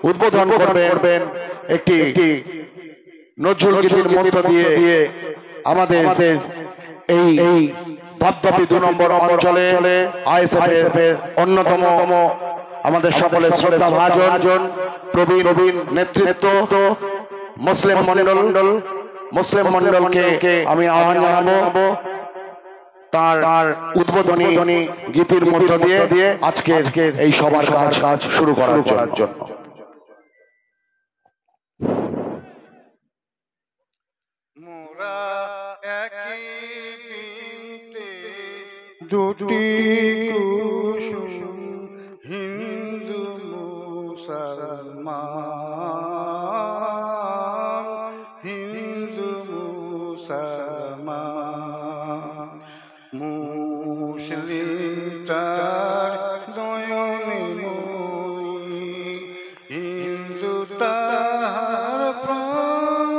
উদ্বোধন করবেন একটি নজরুল গীতির মধ্য দিয়ে আমাদের এই ধপধপি 2 নম্বর অঞ্চলে আইএসএফ এর অন্যতম আমাদের সকলের শ্রদ্ধা ভাজন প্রবীণ নেতৃত্ব মুসলিম মন্ডলকে আমি আহ্বান জানাবো তার উদ্বোধনী গীতির মধ্য দিয়ে আজকের এই সবার কাজ শুরু করার জন্য। মোরা একই বৃন্তে দুটি কুসুম, হিন্দু মুসলমান, হিন্দু মুসলমান। মুসলিম তার নয়নের মণি, হিন্দু তাহার প্রাণ,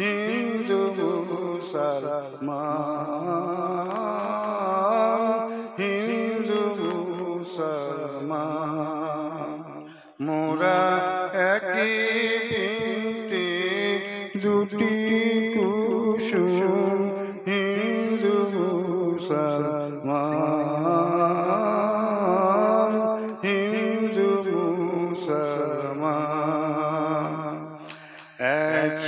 হিন্দু মুসলমান, হিন্দু মুসলমান। মোরা একই বৃন্তে দুটি কুসুম, হিন্দু মুসলমান, হিন্দু মুসলমান। এক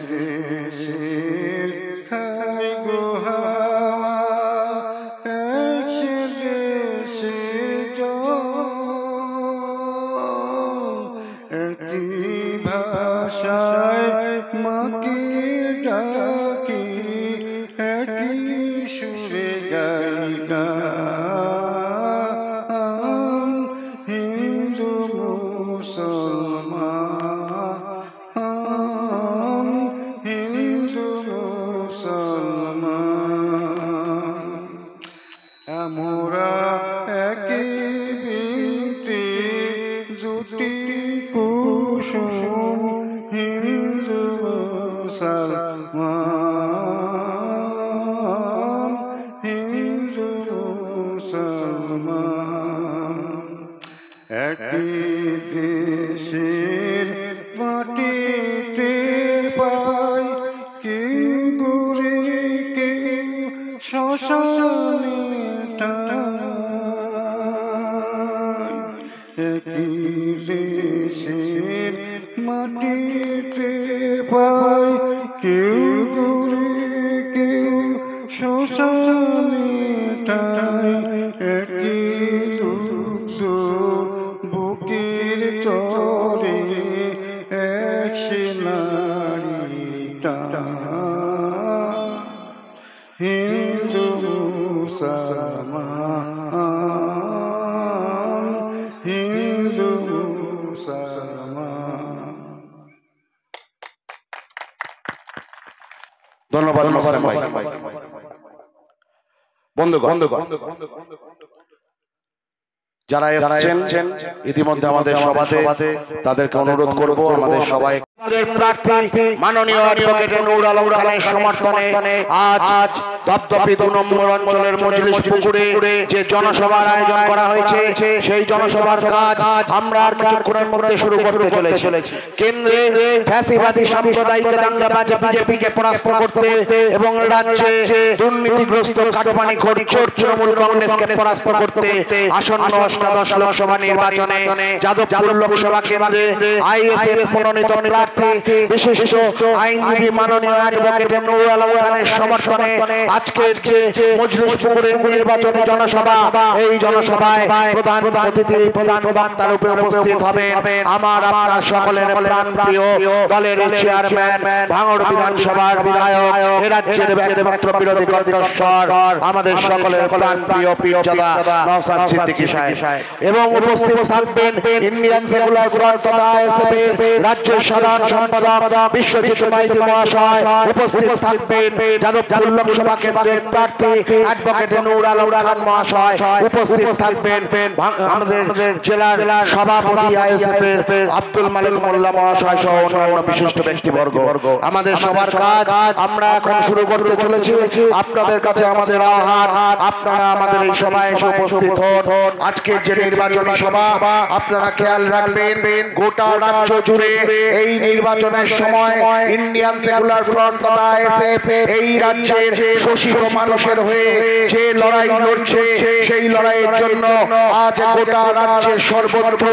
দেশের হাই গো হাওয়া, এক দেশের জল, একই ভাষায় মাকে ডাকি, একই সুরে গাই গান, হিন্দু মুসলমান, হিন্দু মুসলমান। আমরা একই বৃন্তে দুটি কুসুম, হিন্দু মুসলমান, হিন্দু মুসলমান। একই দেশের মাটিতে পাই, কেউ গড়ে কেউ শ্মশানে ঠাই। একই দেশের মাটিতে পাই, কেউ গড়ে কেউ শ্মশানে ঠাই। একই দুগ্ধ বুকের তরে, এক সে নারীর টান, হিন্দু মুসলমান, হিন্দু মুসলমান। ধন্যবাদ বন্ধুগণ, যারা এসেছেন ইতিমধ্যে আমাদের সভাতে, তাদেরকে অনুরোধ করব আমাদের সবাই প্রার্থী মাননীয় অ্যাডভোকেট নূর আলম খানের সমর্থনে আজ ধপধপি 2 নম্বর অঞ্চলের মজলিস পুকুরে যে জনসভার আয়োজন করা হয়েছে, সেই জনসভার কাজ আমরা আর কিছুক্ষণের মধ্যে শুরু করতে চলেছি। কেন্দ্রে ফ্যাসিবাদী সাম্প্রদায়িক দাঙ্গাবাজ বিজেপিকে পরাস্ত করতে এবং রাজ্যে দুর্নীতিগ্রস্ত কাটমানিখোর চোর তৃণমূল কংগ্রেসকে পরাস্ত করতে আসন্ন 18 লোকসভা নির্বাচনে যাদবপুর লোকসভা কেন্দ্রে আইএসএফ মনোনীত প্রার্থী বিশিষ্ট আইনজীবী মাননীয় অ্যাডভোকেট নূর আলম খানের সমর্থনে আজকের যে মজলিস পুকুরের নির্বাচনী জনসভা, এই জনসভায় প্রধান অতিথি, প্রধান বক্তা রূপে উপস্থিত হবেন আমার আপনার সকলের প্রাণপ্রিয় দলের চেয়ারম্যান, ভাঙড় বিধানসভার বিধায়ক, এ রাজ্যের একমাত্র বিরোধী কণ্ঠস্বর, আমাদের সকলের প্রাণপ্রিয় পীরজাদা নওশাদ সিদ্দিকী সাহেব। এবং উপস্থিত থাকবেন ইন্ডিয়ান সেকুলার ফ্রন্ট তথা আইএসএফ এর রাজ্যের সাধারণ সম্পাদক বিশ্বজিৎ মাইতি মহাশয় উপস্থিত থাকবেন। যাদবপুর লোকসভা কেন্দ্রের প্রার্থী অ্যাডভোকেট নূর আলম খান মহাশয় উপস্থিত থাকবেন। আমাদের জেলার সভাপতি আইএসএফ এর আব্দুল মালিক মোল্লা মহাশয় সহ অন্যান্য বিশিষ্ট ব্যক্তিবর্গ। আমাদের সবার কাজ আমরা এখন শুরু করতে চলেছি। আপনাদের কাছে আমাদের আহ্বান, আপনারা আমাদের এই সভায় এসে উপস্থিত হন। আজকের যে নির্বাচনী সভা আপনারা খেয়াল রাখবেন, গোটা রাজ্য জুড়ে এই নির্বাচনের সময় ইন্ডিয়ান সেকুলার ফ্রন্ট তথা আইএসএফ এই রাজ্যের শোষিত মানুষের হয়ে যে লড়াই লড়ছে, সেই লড়াইয়ের জন্য আজ গোটা রাজ্যের সর্বত্র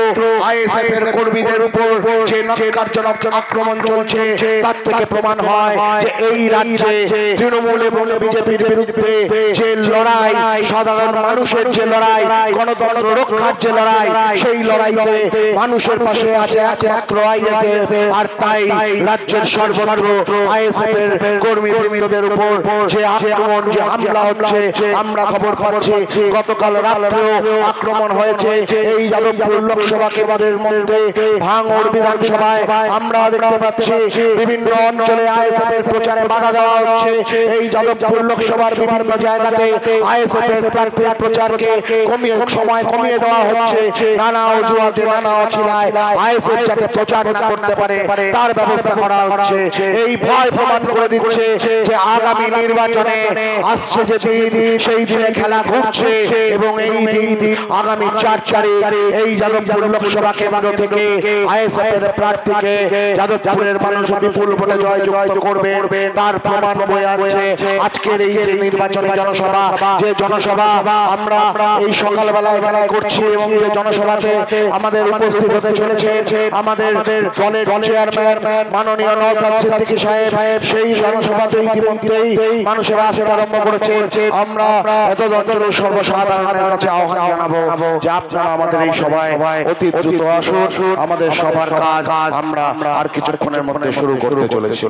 আইএসএফ এর কর্মীদের উপর যে ন্যক্কারজনক আক্রমণ চলছে, তার থেকে প্রমাণ হয় যে এই রাজ্যে তৃণমূল এবং বিজেপির বিরুদ্ধে যে লড়াই, সাধারণ মানুষের যে লড়াই, গণতন্ত্র রক্ষার যে লড়াই, সেই লড়াইতে মানুষের পাশে আছে একমাত্র আইএসএফ। আর তাই রাজ্যের সর্বত্র আইএসএফ এর কর্মীবৃন্দদের উপর যে আক্রমণ, যে হামলা হচ্ছে, আমরা খবর পাচ্ছি গতকাল রাত্রেও আক্রমণ হয়েছে এই যাদবপুর লোকসভা কেন্দ্রের মধ্যে ভাঙড় বিধানসভায়। আমরা দেখতে পাচ্ছি বিভিন্ন অঞ্চলে আইএসএফ এর প্রচারে বাধা দেওয়া হচ্ছে। এই যাদবপুর লোকসভার বিভিন্ন জায়গাতে আইএসএফ এর প্রার্থীর প্রচারকে সময় কমিয়ে দেওয়া হচ্ছে। নানা অজুহাতে, নানা অছিলায় আইএসএফ যাতে প্রচার না করতে পারে তার ব্যবস্থা করা হচ্ছে। এই ভয় প্রমাণ করে দিচ্ছে যে আগামী নির্বাচনে আসছে যে দিন, সেই দিনে খেলা ঘুরছে। এবং এই দিন আগামী 4 তারিখ এই যাদবপুর লোকসভা কেন্দ্র থেকে আইএসএফ এর প্রার্থীকে যাদবপুরের মানুষ বিপুল ভোটে জয়যুক্ত করবে, তার প্রমাণ বয়ে আছে আজকের এই যে নির্বাচনী জনসভা। যে জনসভা আমরা এই সকালবেলা এখানে করছি এবং যে জনসভাতে আমাদের উপস্থিত হতে চলেছে আমাদের দলের চেয়ারম্যান মাননীয় নওশাদ সিদ্দিকী সাহেব, সেই জনসভাতে ইতিমধ্যেই মানুষের আসতে আরম্ভ করেছে। আমরা এত অঞ্চলের সর্বসাধারণের কাছে আহ্বান জানাবো যে আপনারা আমাদের এই সভায় অতি দ্রুত আসুন। আমাদের সবার কাজ আমরা আর কিছুক্ষণের মধ্যে শুরু করতে চলেছি।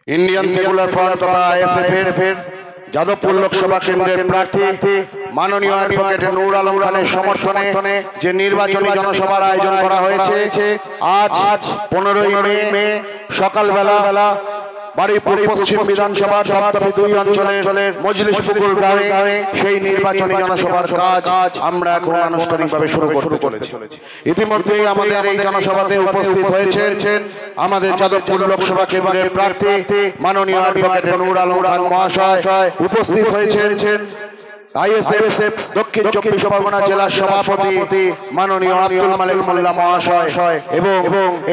ইন্ডিয়ান সেকুলার ফ্রন্ট তথা আইএসএফ এর যাদবপুর লোকসভা কেন্দ্রের প্রার্থী মাননীয় অ্যাডভোকেট নূর আলম খানের সমর্থনে যে নির্বাচনী জনসভার আয়োজন করা হয়েছে আজ 15ই মে সকালবেলা বারুইপুর পশ্চিম বিধানসভার দপ্তরি 2 অঞ্চলের মজলিশপুকুর গ্রামে সেই নির্বাচনী জনসভার কাজ আমরা এখন আনুষ্ঠানিকভাবে শুরু করতে চলেছি। ইতিমধ্যেই আমাদের এই জনসভাতে উপস্থিত হয়েছেন আমাদের যাদবপুর লোকসভা কেন্দ্রের প্রার্থী মাননীয় অ্যাডভোকেট নূর আলম খান মহাশয়, উপস্থিত হয়েছেন আইএসএফ দক্ষিণ 24 পরগনা জেলার সভাপতি মাননীয় আব্দুল মালিক মোল্লা মহাশয় এবং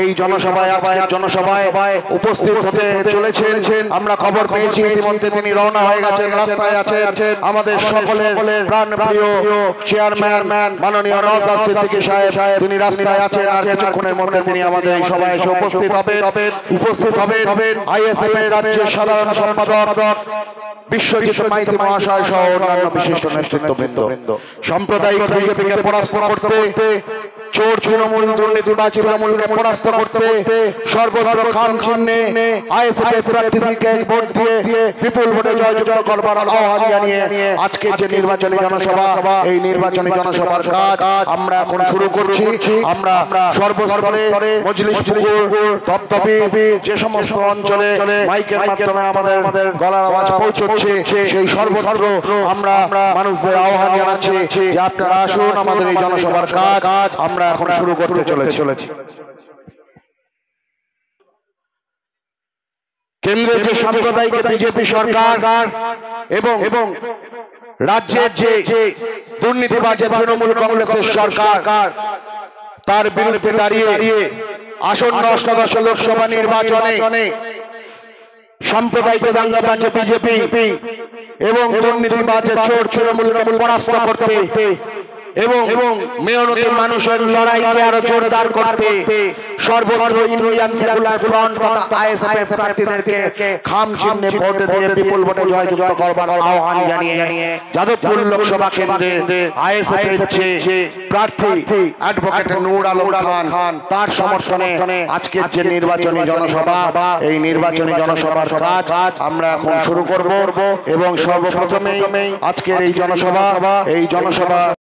এই জনসভায়, আজকের জনসভায় উপস্থিত হতে চলেছেন। আমরা খবর পেয়েছি ইতিমধ্যে তিনি রওনা হয়ে গেছেন, রাস্তায় আছেন। আমাদের সকলের প্রাণপ্রিয় চেয়ারম্যান মাননীয় নওশাদ সিদ্দিকী সাহেব, তিনি রাস্তায় আছেন। আর কিছুক্ষণের মধ্যে তিনি আমাদের এই সভায় এসে উপস্থিত হবেন আইএসএফ এর রাজ্যের সাধারণ সম্পাদক বিশ্বজিৎ মাইতি মহাশয় সহ অন্যান্য বিশিষ্ট নেতৃত্ববৃন্দ। সাম্প্রদায়িক বিজেপিকে পরাস্ত করতে, চোর তৃণমূল, দুর্নীতিবাজ তৃণমূলকে পরাস্ত করতে সর্বত্র খাম চিহ্নে আইএসএফ এর প্রার্থীকে ভোট দিয়ে বিপুল ভোটে জয়যুক্ত করবার আহ্বান জানিয়ে আজকের যে নির্বাচনী জনসভা, এই নির্বাচনী জনসভার কাজ আমরা এখন শুরু করছি। আমরা সর্বস্তরে মজলিশপুকুর, দপদপি, যে সমস্ত অঞ্চলে মাইকের মাধ্যমে আমাদের গলার আওয়াজ পৌঁছচ্ছে, সেই সর্বত্র আমরা মানুষদের আহ্বান জানাচ্ছি যে আপনারা আসুন, আমাদের এই জনসভার কাজ আমরা এখন শুরু করতে চলেছি। কেন্দ্রের যে সাম্প্রদায়িক বিজেপি সরকার এবং রাজ্যের যে দুর্নীতিবাজ তৃণমূল কংগ্রেসের সরকার, তার বিরুদ্ধে দাঁড়িয়ে আসন্ন 8দশ লোকসভা নির্বাচনে সাম্প্রদায়িক দাঙ্গাবাজ বিজেপি এবং দুর্নীতিবাজ চোর তৃণমূলকে পরাস্ত করতে এবং মেহনতি মানুষের লড়াইকে আরো জোরদার করতে সর্বত্র ইন্ডিয়ান সেকুলার ফ্রন্ট তথা আইএসএফ এর প্রার্থীদেরকে খাম চিহ্নে ভোট দিয়ে বিপুল ভোটে জয়যুক্ত করবার আহ্বান জানিয়ে যাদবপুর লোকসভা কেন্দ্রের আইএসএফ এর যে প্রার্থী অ্যাডভোকেট নূর আলম খান, তার সমর্থনে আজকের যে নির্বাচনী জনসভা, এই নির্বাচনী জনসভার কাজ আমরা এখন শুরু করব। এবং সর্বপ্রথমেই আজকের এই জনসভা